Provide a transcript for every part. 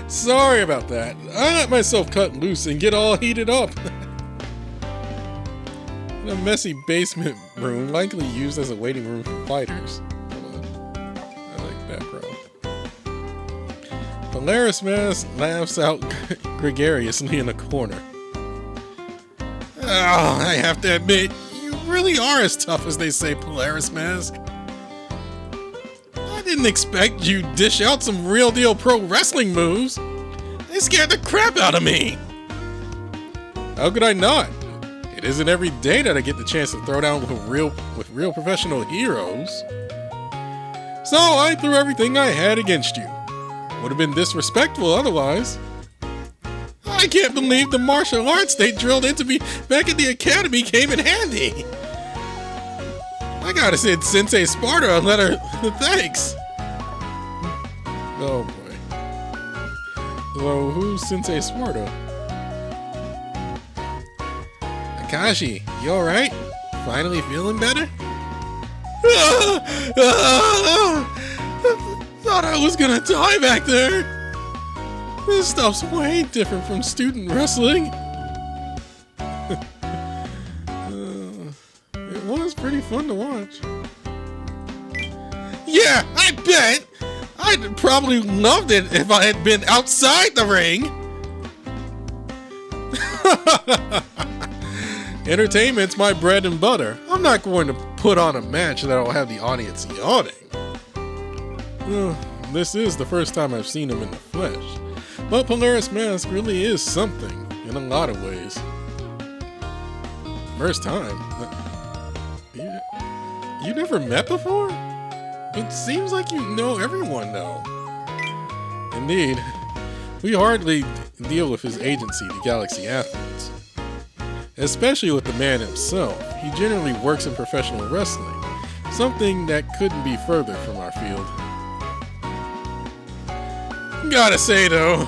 Sorry about that. I let myself cut loose and get all heated up. In a messy basement room, likely used as a waiting room for fighters. I like that, bro. Polaris Mask laughs out gregariously in a corner. Oh, I have to admit, you really are as tough as they say, Polaris Mask. I didn't expect you'd dish out some real deal pro wrestling moves. They scared the crap out of me. How could I not? It isn't every day that I get the chance to throw down with real professional heroes. So I threw everything I had against you. Would have been disrespectful otherwise. I can't believe the martial arts they drilled into me back at the academy came in handy. I gotta send Sensei Sparta a letter of thanks. Oh boy. So who's Sensei Sparta? Akashi, you alright? Finally feeling better? Thought I was gonna die back there. This stuff's way different from student wrestling. It was pretty fun to watch. Yeah, I bet! I'd probably loved it if I had been outside the ring. Entertainment's my bread and butter. I'm not going to put on a match that'll have the audience yawning. This is the first time I've seen him in the flesh. But Polaris Mask really is something, in a lot of ways. First time? You never met before? It seems like you know everyone, though. Indeed. We hardly deal with his agency, the Galaxy Athletes. Especially with the man himself. He generally works in professional wrestling, something that couldn't be further from our field. Gotta say, though,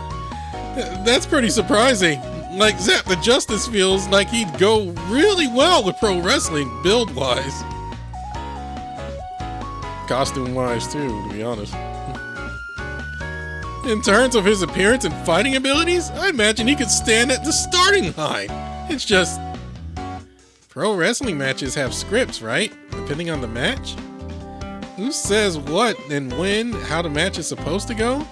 that's pretty surprising. Like, Zap the Justice feels like he'd go really well with pro wrestling, build-wise. Costume-wise, too, to be honest. In terms of his appearance and fighting abilities, I imagine he could stand at the starting line. It's just, pro wrestling matches have scripts, right? Depending on the match? Who says what and when, how the match is supposed to go?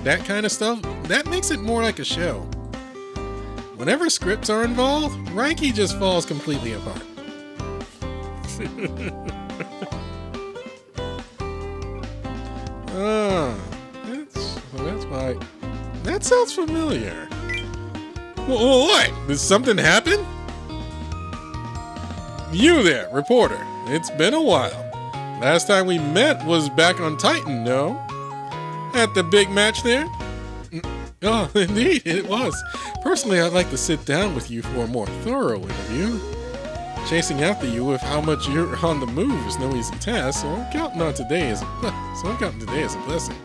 That kind of stuff, that makes it more like a show. Whenever scripts are involved, Reiki just falls completely apart. That's why. That sounds familiar. What? Did something happen? You there, reporter. It's been a while. Last time we met was back on Titan, no? At the big match there? Oh, indeed, it was. Personally, I'd like to sit down with you for a more thorough interview. Chasing after you with how much you're on the move is no easy task, so I'm counting today as a blessing.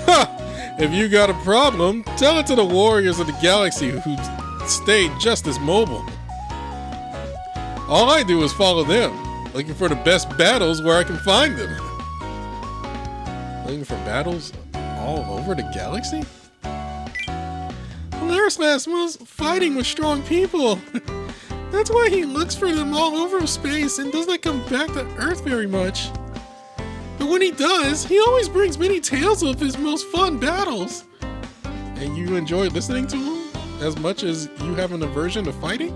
Ha! If you got a problem, tell it to the warriors of the galaxy who stayed just as mobile. All I do is follow them, looking for the best battles where I can find them. Looking for battles all over the galaxy? Polaris Mask was fighting with strong people. That's why he looks for them all over space and does not come back to Earth very much. But when he does, he always brings many tales of his most fun battles. And you enjoy listening to him as much as you have an aversion to fighting?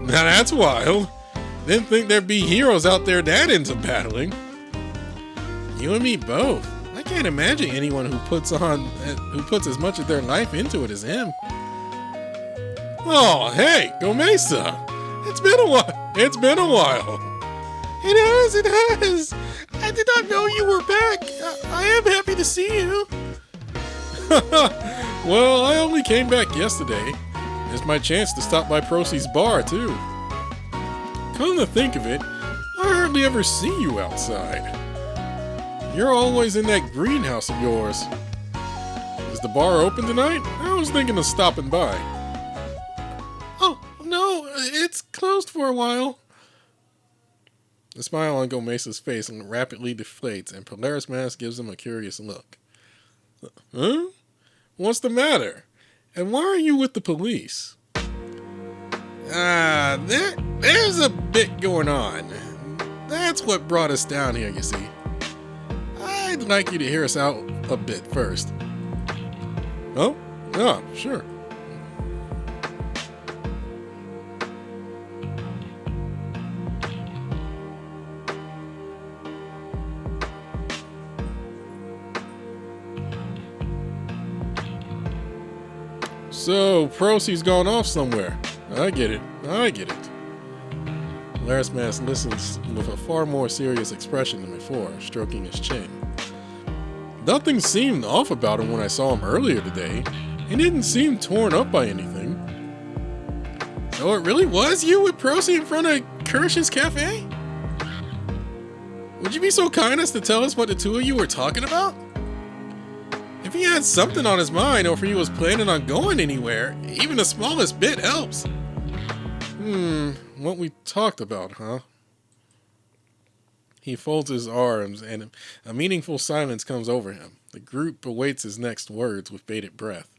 Now that's wild. Didn't think there'd be heroes out there that into battling. You and me both. I can't imagine anyone who puts as much of their life into it as him. Oh, hey, Gomesa. It's been a while. It has. I did not know you were back. I am happy to see you. Well, I only came back yesterday. It's my chance to stop by Procy's bar, too. Come to think of it, I hardly ever see you outside. You're always in that greenhouse of yours. Is the bar open tonight? I was thinking of stopping by. Oh, no, it's closed for a while. The smile on Gomesa's face rapidly deflates, and Polaris Mask gives him a curious look. Huh? What's the matter? And why are you with the police? There's a bit going on. That's what brought us down here, you see. I'd like you to hear us out a bit first. Oh? Yeah, sure. So, Procy's gone off somewhere. I get it. Polaris Mask listens with a far more serious expression than before, stroking his chin. Nothing seemed off about him when I saw him earlier today. He didn't seem torn up by anything. So it really was you with Procy in front of Kirsch's cafe? Would you be so kind as to tell us what the two of you were talking about? If he had something on his mind, or if he was planning on going anywhere, even the smallest bit helps. What we talked about, huh? He folds his arms, and a meaningful silence comes over him. The group awaits his next words with bated breath.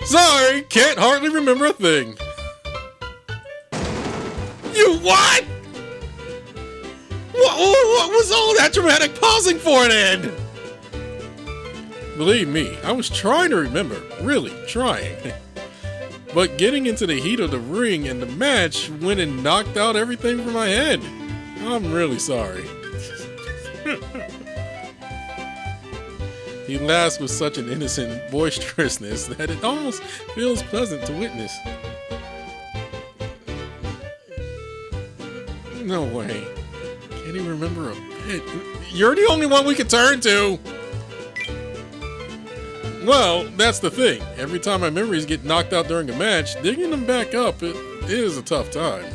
Sorry, can't hardly remember a thing. You what? What was all that dramatic pausing for then? Believe me, I was trying to remember. Really, trying. But getting into the heat of the ring and the match went and knocked out everything from my head. I'm really sorry. He laughs with such an innocent boisterousness that it almost feels pleasant to witness. No way. Can't even remember a bit. You're the only one we can turn to! Well, that's the thing. Every time my memories get knocked out during a match, digging them back up, it is a tough time.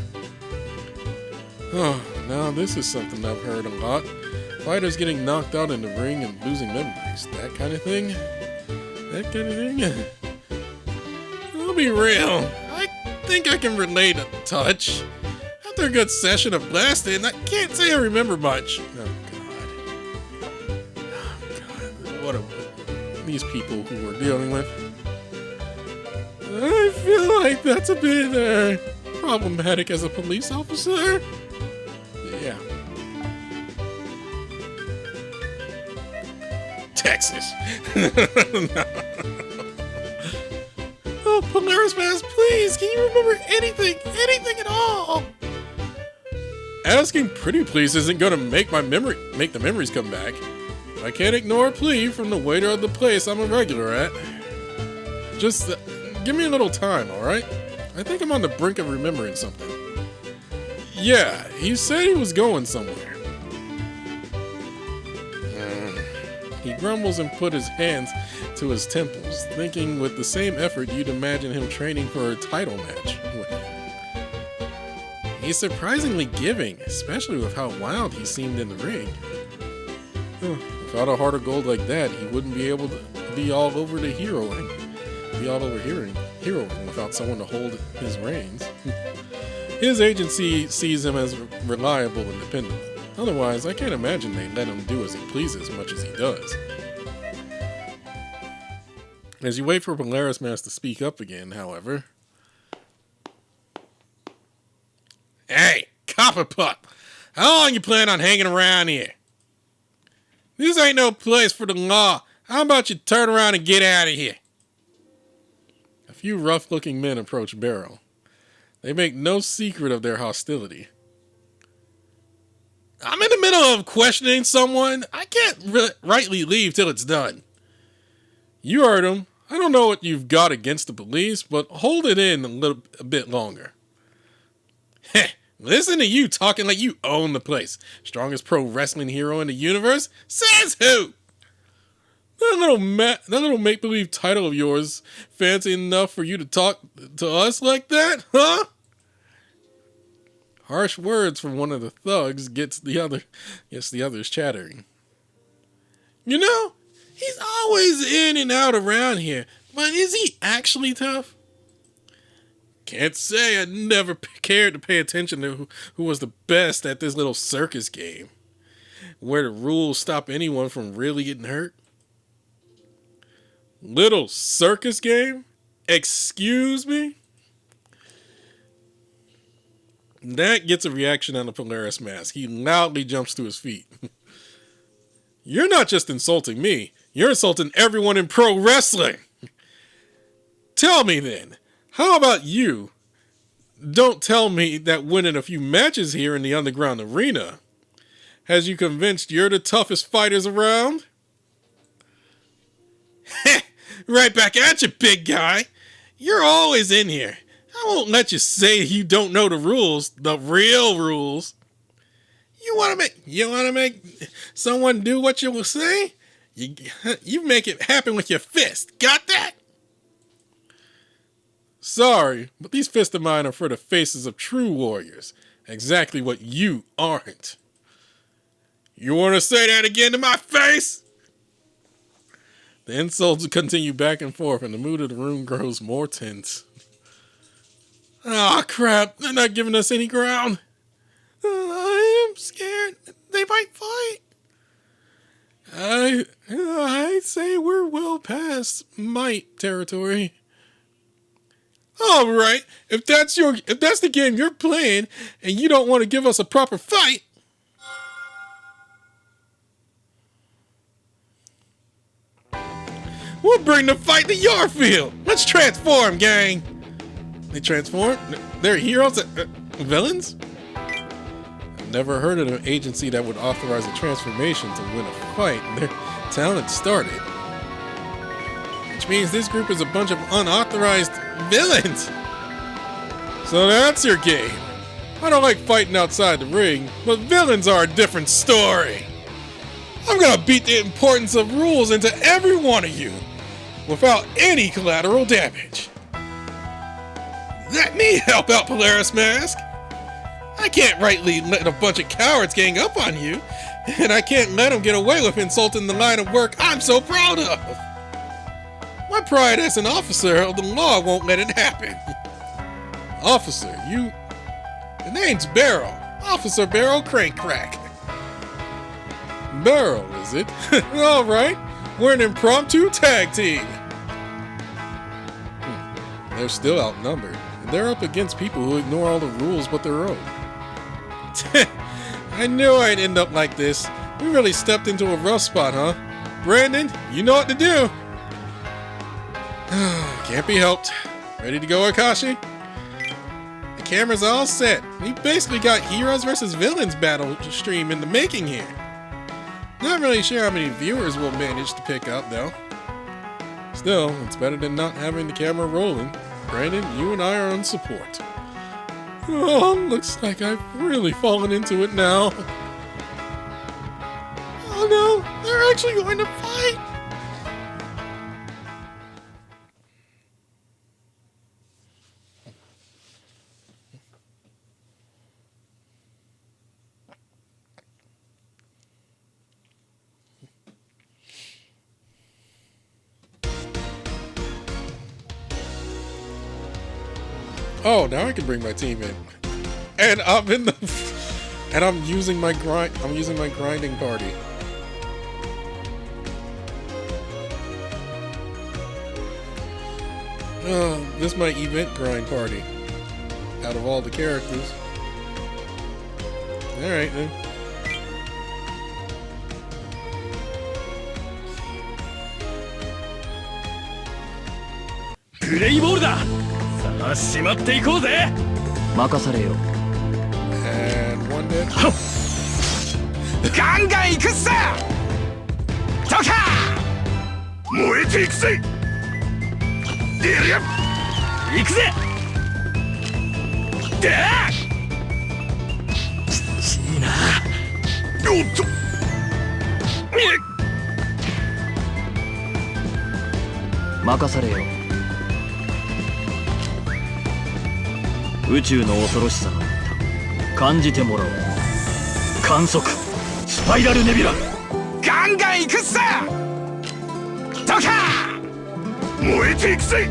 Oh, now this is something I've heard a lot. Fighters getting knocked out in the ring and losing memories. That kind of thing? I'll be real. I think I can relate a touch. After a good session of blasting, I can't say I remember much. Oh, God. What are these people who we're dealing with? I feel like that's a bit problematic as a police officer. Yeah. Texas. No. Oh, Polaris Mask, please, can you remember anything at all? Asking pretty please isn't gonna make the memories come back. I can't ignore a plea from the waiter of the place I'm a regular at. Just give me a little time, alright? I think I'm on the brink of remembering something. Yeah, he said he was going somewhere. He grumbles and put his hands to his temples, thinking with the same effort you'd imagine him training for a title match with. He's surprisingly giving, especially with how wild he seemed in the ring. Without a heart of gold like that, he wouldn't be able to be all over the heroing without someone to hold his reins. His agency sees him as reliable and dependable. Otherwise, I can't imagine they let him do as he pleases as much as he does. As you wait for Polaris Mask to speak up again, however... Hey, Copper Pup! How long you plan on hanging around here? This ain't no place for the law. How about you turn around and get out of here? A few rough-looking men approach Barrow. They make no secret of their hostility. I'm in the middle of questioning someone. I can't rightly leave till it's done. You heard him. I don't know what you've got against the police, but hold it in a bit longer. Heh, listen to you talking like you own the place. Strongest pro wrestling hero in the universe? Says who? That little make-believe title of yours fancy enough for you to talk to us like that, huh? Harsh words from one of the thugs gets the others chattering. You know, he's always in and out around here, but But is he actually tough? Can't say. I never cared to pay attention to who was the best at this little circus game, where the rules stop anyone from really getting hurt. Little circus game? Excuse me? That gets a reaction on the Polaris mask. He loudly jumps to his feet. You're not just insulting me. You're insulting everyone in pro wrestling. Tell me then, how about you? Don't tell me that winning a few matches here in the underground arena has you convinced you're the toughest fighters around? Right back at you, big guy. You're always in here. I won't let you say you don't know the rules, the real rules. You want to make someone do what you will say? You make it happen with your fist. Got that? Sorry, but these fists of mine are for the faces of true warriors. Exactly what you aren't. You want to say that again to my face? The insults continue back and forth, and the mood of the room grows more tense. Ah, crap. They're not giving us any ground. I am scared. They might fight. I say we're well past might territory. All right. If that's the game you're playing and you don't want to give us a proper fight, we'll bring the fight to your field. Let's transform, gang. They transform? They're heroes? Villains? I've never heard of an agency that would authorize a transformation to win a fight. Their talent started. Which means this group is a bunch of unauthorized villains. So that's your game. I don't like fighting outside the ring, but villains are a different story. I'm gonna beat the importance of rules into every one of you without any collateral damage. Let me help out, Polaris Mask. I can't rightly let a bunch of cowards gang up on you, and I can't let them get away with insulting the line of work I'm so proud of. My pride as an officer of the law won't let it happen. Officer, the name's Barrel. Officer Barrel Crank-Crack. Barrel, is it? All right, we're an impromptu tag team. They're still outnumbered. They're up against people who ignore all the rules but their own. I knew I'd end up like this. We really stepped into a rough spot, huh? Brandon, you know what to do. Can't be helped. Ready to go, Akashi? The camera's all set. We basically got heroes versus villains battle stream in the making here. Not really sure how many viewers we'll manage to pick up, though. Still, it's better than not having the camera rolling. Brandon, you and I are on support. Oh, looks like I've really fallen into it now. Oh no, they're actually going to fight! Oh, now I can bring my team in. And I'm in the and I'm using my grinding party. Oh, this is my event grind party. Out of all the characters. Alright then. Play ball だ。さあ、しまっていこうぜ。任されよ。And one dead. ガンガン行くっさ。ドカー。燃えていくぜ。出るよ。行くぜ。でー。いいな。おっと。任されよ。宇宙の恐ろしさが感じてもらおう。観測スパイラルネビュラ。ガンガン行くっさ。ドカー。燃えていくぜ。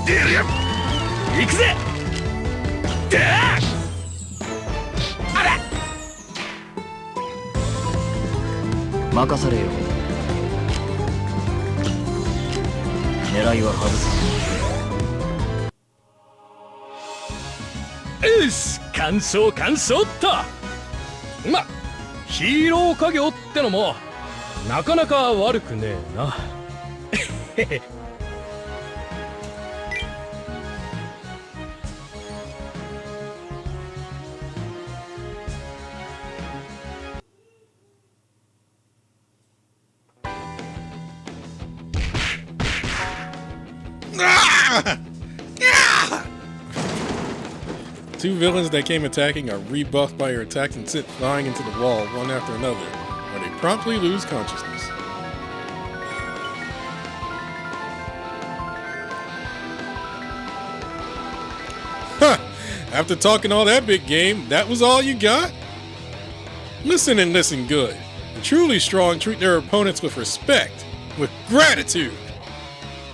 出るよ。行くぜ。であら任されよ。狙いは外す。よし、完勝完勝っと。ま、ヒーロー家業ってのもなかなか悪くねえな。へへ。Ah! Yeah! Two villains that came attacking are rebuffed by your attacks and sent flying into the wall one after another, where they promptly lose consciousness. Huh! After talking all that big game, that was all you got? Listen and listen good. The truly strong treat their opponents with respect, with gratitude.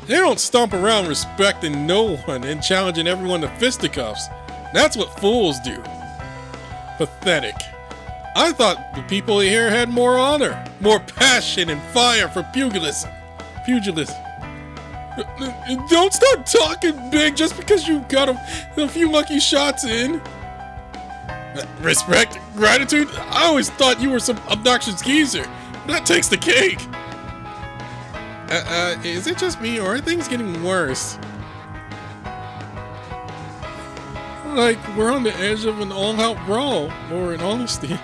They don't stomp around respecting no one and challenging everyone to fisticuffs. That's what fools do. Pathetic. I thought the people here had more honor, more passion and fire for pugilism. Don't start talking big just because you got a few lucky shots in. Respect, gratitude? I always thought you were some obnoxious geezer. That takes the cake. Is it just me, or are things getting worse? Like, we're on the edge of an all-out brawl, or in all honesty,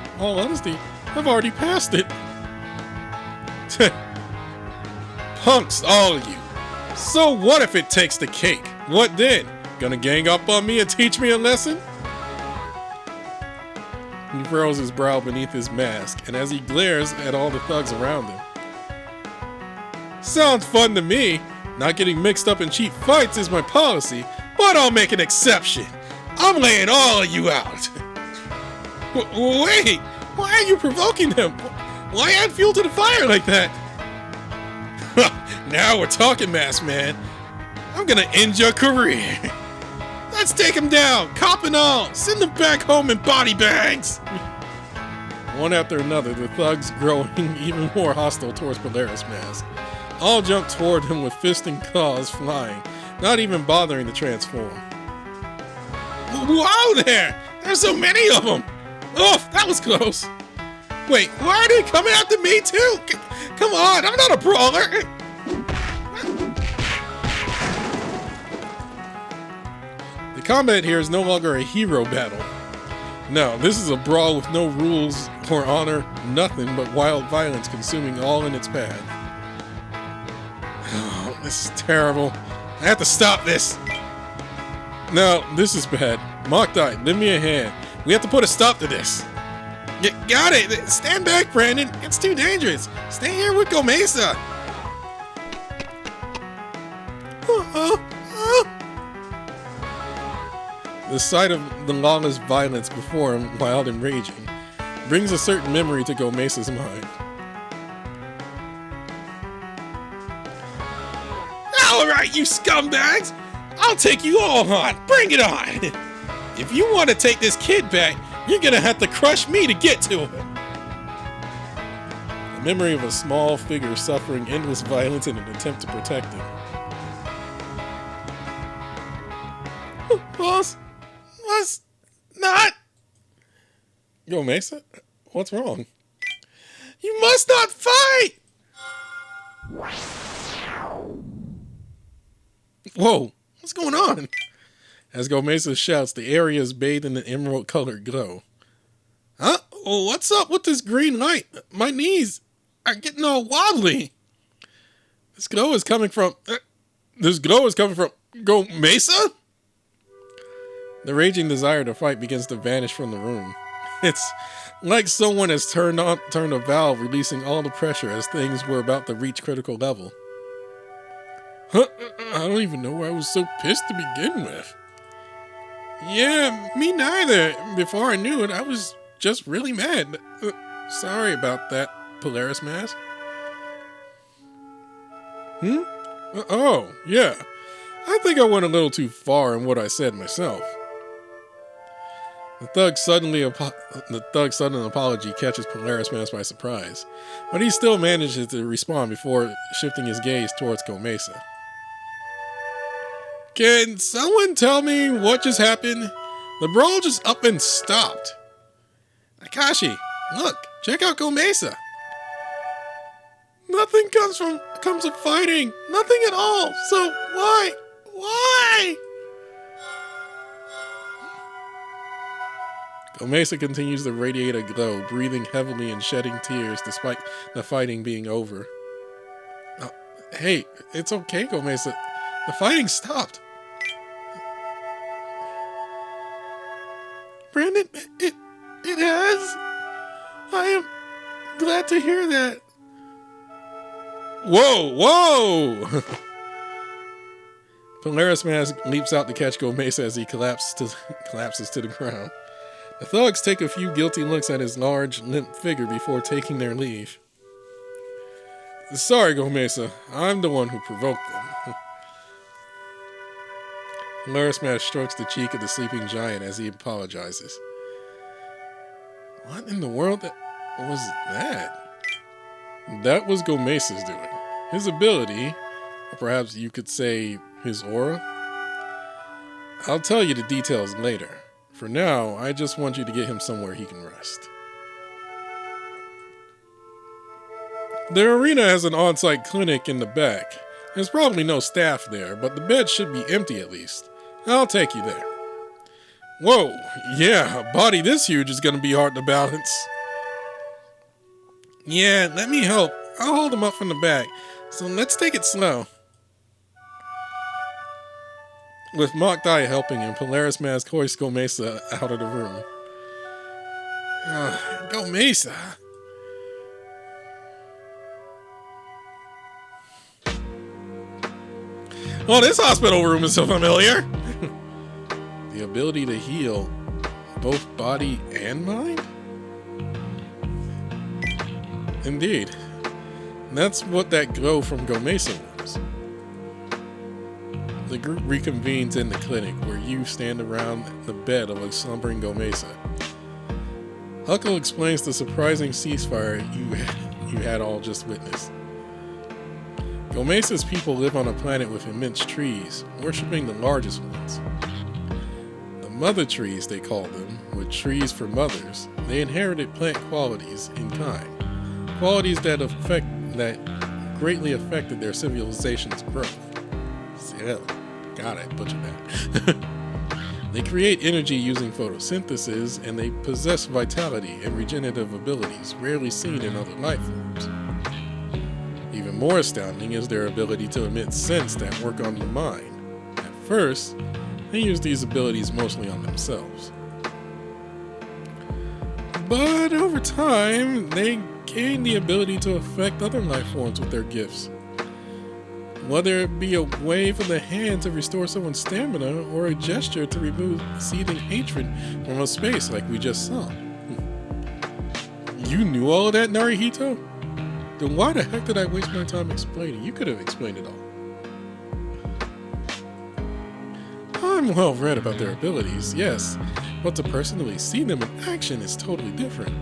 I've already passed it. Punks, all of you. So what if it takes the cake? What then? Gonna gang up on me and teach me a lesson? He furrows his brow beneath his mask, and as he glares at all the thugs around him. Sounds fun to me. Not getting mixed up in cheap fights is my policy, but I'll make an exception. I'm laying all of you out. Wait, why are you provoking him? Why add fuel to the fire like that? Now we're talking, Masked Man. I'm gonna end your career. Let's take him down, cop and all. Send them back home in body bags. One after another, the thugs growing even more hostile towards Polaris Mask. All jump toward him with fists and claws flying, not even bothering to transform. Whoa there! There's so many of them! Oh, that was close! Wait, why are they coming after me too? Come on, I'm not a brawler! The combat here is no longer a hero battle. No, this is a brawl with no rules or honor, nothing but wild violence consuming all in its path. Oh, this is terrible. I have to stop this. No, this is bad. Mokdai, lend me a hand. We have to put a stop to this. Got it. Stand back, Brandon. It's too dangerous. Stay here with Gomesa. The sight of the lawless violence before him, wild and raging, brings a certain memory to Gomesa's mind. Alright, you scumbags! I'll take you all on! Bring it on! If you want to take this kid back, you're gonna have to crush me to get to him! The memory of a small figure suffering endless violence in an attempt to protect him. Boss? What's not? Gomesa? What's wrong? You must not fight! Whoa, what's going on? As Gomesa shouts, the area is bathed in an emerald-colored glow. Huh? Oh, what's up with this green light? My knees are getting all wobbly. This glow is coming from Gomesa? The raging desire to fight begins to vanish from the room. It's like someone has turned a valve, releasing all the pressure as things were about to reach critical level. Huh? I don't even know why I was so pissed to begin with. Yeah, me neither. Before I knew it, I was just really mad. Sorry about that, Polaris Mask. Oh, yeah. I think I went a little too far in what I said myself. The thug's sudden apology catches Polaris Mask by surprise, but he still manages to respond before shifting his gaze towards Gomesa. Can someone tell me what just happened? The brawl just up and stopped. Akashi, look, check out Gomesa. Nothing comes of fighting. Nothing at all. So why? Why? Gomesa continues to radiate a glow, breathing heavily and shedding tears despite the fighting being over. Oh, hey, it's okay, Gomesa. The fighting stopped. Brandon, it has. I am glad to hear that. Whoa! Polaris Mask leaps out to catch Gomesa as he collapses to the ground. The thugs take a few guilty looks at his large, limp figure before taking their leave. Sorry, Gomesa. I'm the one who provoked them. Polaris Mask strokes the cheek of the sleeping giant as he apologizes. What in the world was that? That was Gomesa's doing. His ability, or perhaps you could say his aura. I'll tell you the details later. For now, I just want you to get him somewhere he can rest. The arena has an on-site clinic in the back. There's probably no staff there, but the bed should be empty at least. I'll take you there. Whoa, yeah, a body this huge is gonna be hard to balance. Yeah, let me help. I'll hold him up from the back. So let's take it slow. With Mocked Eye helping him, Polaris Mask hoists Gomesa out of the room. Gomesa. Oh, this hospital room is so familiar. The ability to heal both body and mind? Indeed. That's what that glow from Gomesa was. The group reconvenes in the clinic where you stand around the bed of a slumbering Gomesa. Huckle explains the surprising ceasefire you had all just witnessed. Gomesa's people live on a planet with immense trees, worshipping the largest ones. The mother trees, they call them, with trees for mothers. They inherited plant qualities in kind, qualities that greatly affected their civilization's growth. God, I butchered that. They create energy using photosynthesis, and they possess vitality and regenerative abilities rarely seen in other life forms. Even more astounding is their ability to emit scents that work on the mind. At first, they use these abilities mostly on themselves. But over time, they gain the ability to affect other life forms with their gifts. Whether it be a wave of the hand to restore someone's stamina, or a gesture to remove seething hatred from a space like we just saw. You knew all of that, Narihito? Then why the heck did I waste my time explaining? You could have explained it all. I'm well read about their abilities, yes, but to personally see them in action is totally different.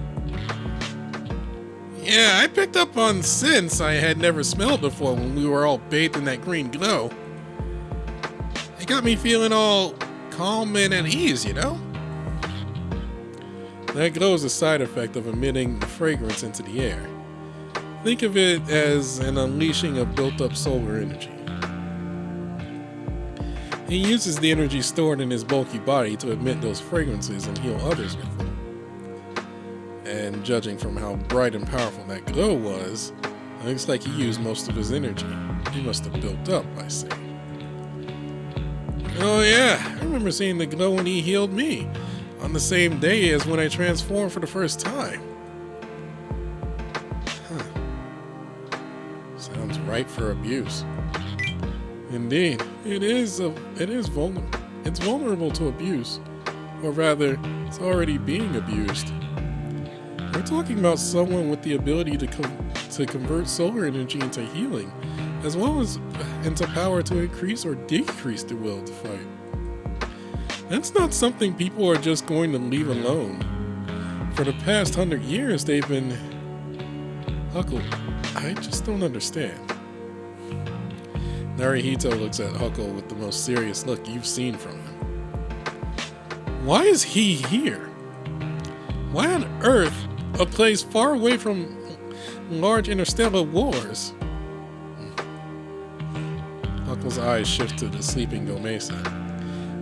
Yeah, I picked up on scents I had never smelled before when we were all bathed in that green glow. It got me feeling all calm and at ease, you know? That glow is a side effect of emitting the fragrance into the air. Think of it as an unleashing of built-up solar energy. He uses the energy stored in his bulky body to emit those fragrances and heal others with them. And judging from how bright and powerful that glow was, it looks like he used most of his energy. He must have built up, I say. Oh yeah, I remember seeing the glow when he healed me, on the same day as when I transformed for the first time. Sounds ripe for abuse. Indeed, it is vulnerable. It's vulnerable to abuse, or rather, it's already being abused. We're talking about someone with the ability to convert solar energy into healing, as well as into power to increase or decrease the will to fight. That's not something people are just going to leave alone. For the past 100 years, they've been... Huckle, I just don't understand. Narihito looks at Huckle with the most serious look you've seen from him. Why is he here? Why on Earth, a place far away from large interstellar wars? Huckle's eyes shift to the sleeping Gomesa.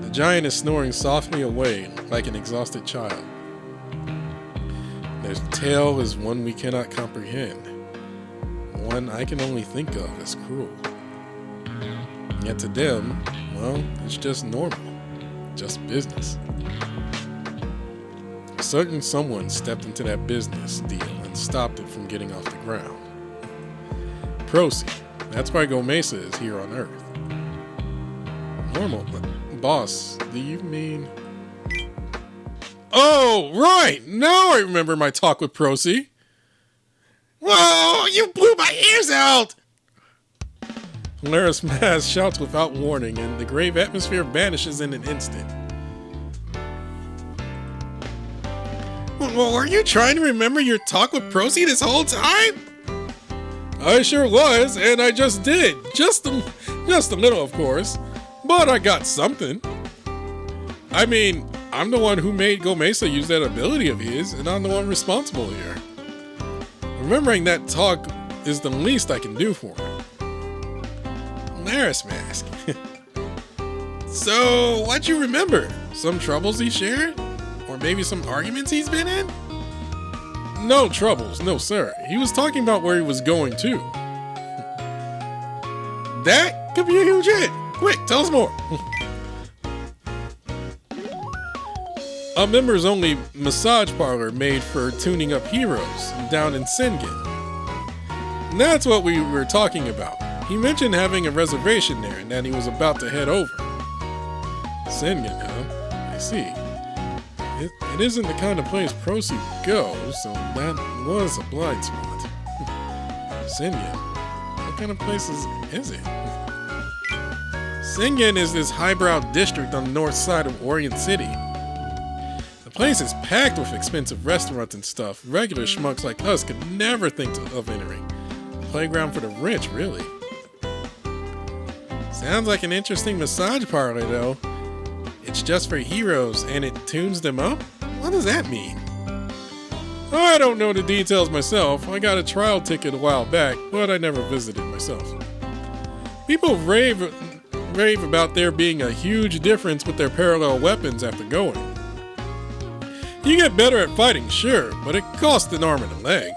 The giant is snoring softly away like an exhausted child. Their tale is one we cannot comprehend. One I can only think of as cruel. Yet to them, well, it's just normal. Just business. A certain someone stepped into that business deal and stopped it from getting off the ground. Procy. That's why Gomesa is here on Earth. Normal. Boss, do you mean... Oh, right! Now I remember my talk with Procy. Whoa! You blew my ears out! Polaris Mask shouts without warning, and the grave atmosphere vanishes in an instant. Well, were you trying to remember your talk with Procy this whole time? I sure was, and I just did. Just a little, of course. But I got something. I mean, I'm the one who made Gomesa use that ability of his, and I'm the one responsible here. Remembering that talk is the least I can do for him. Polaris Mask. So, what'd you remember? Some troubles he shared? Or maybe some arguments he's been in? No troubles, no sir. He was talking about where he was going to. That could be a huge hit. Quick, tell us more. A members-only massage parlor made for tuning up heroes down in Sengen. That's what we were talking about. He mentioned having a reservation there and that he was about to head over. Sengen, huh? I see. It isn't the kind of place Procy would go, so that was a blind spot. Sengen? What kind of place is it? Sengen is this highbrow district on the north side of Orient City. The place is packed with expensive restaurants and stuff regular schmucks like us could never think of entering. A playground for the rich, really. Sounds like an interesting massage parlor, though. It's just for heroes, and it tunes them up? What does that mean? I don't know the details myself. I got a trial ticket a while back, but I never visited myself. People rave about there being a huge difference with their parallel weapons after going. You get better at fighting, sure, but it costs an arm and a leg.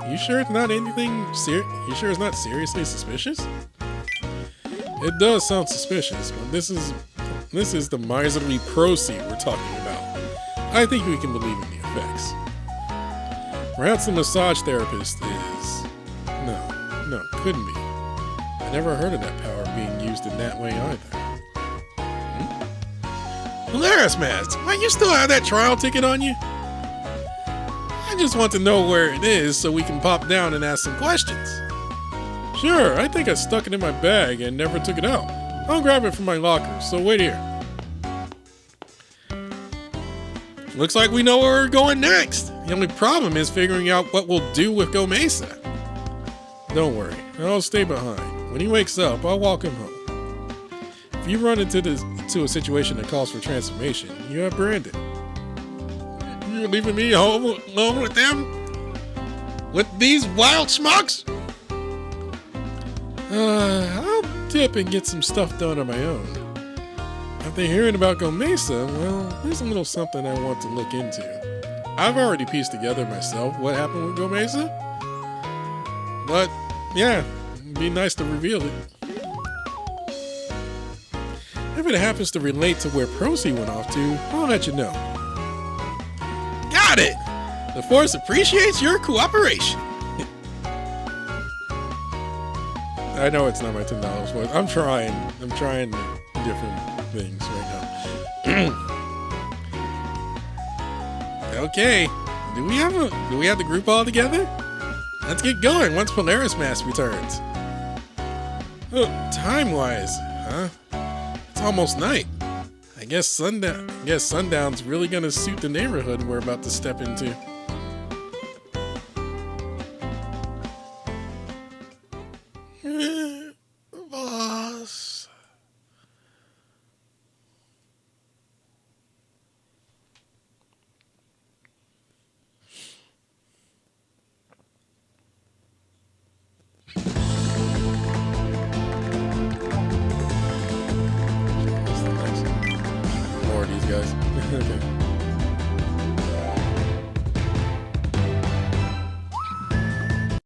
You sure it's not anything You sure it's not seriously suspicious? It does sound suspicious, but this is the miserly Procy we're talking about. I think we can believe in the effects. Perhaps the massage therapist is... No, couldn't be. I never heard of that power being used in that way either. Polaris Mask, why you still have that trial ticket on you? I just want to know where it is so we can pop down and ask some questions. Sure, I think I stuck it in my bag and never took it out. I'll grab it from my locker, so wait here. Looks like we know where we're going next. The only problem is figuring out what we'll do with Gomesa. Don't worry, I'll stay behind. When he wakes up, I'll walk him home. If you run into a situation that calls for transformation, you have Brandon. You're leaving me home alone with them? With these wild schmucks? I'll dip and get some stuff done on my own. After hearing about Gomesa, well, there's a little something I want to look into. I've already pieced together myself what happened with Gomesa. But, yeah, it'd be nice to reveal it. If it happens to relate to where Procy went off to, I'll let you know. Got it! The Force appreciates your cooperation. I know it's not my $10 voice. I'm trying different things right now. Okay. Do we have the group all together? Let's get going once Polaris Mask returns. Oh, time-wise, huh? It's almost night. I guess sundown's really gonna suit the neighborhood we're about to step into.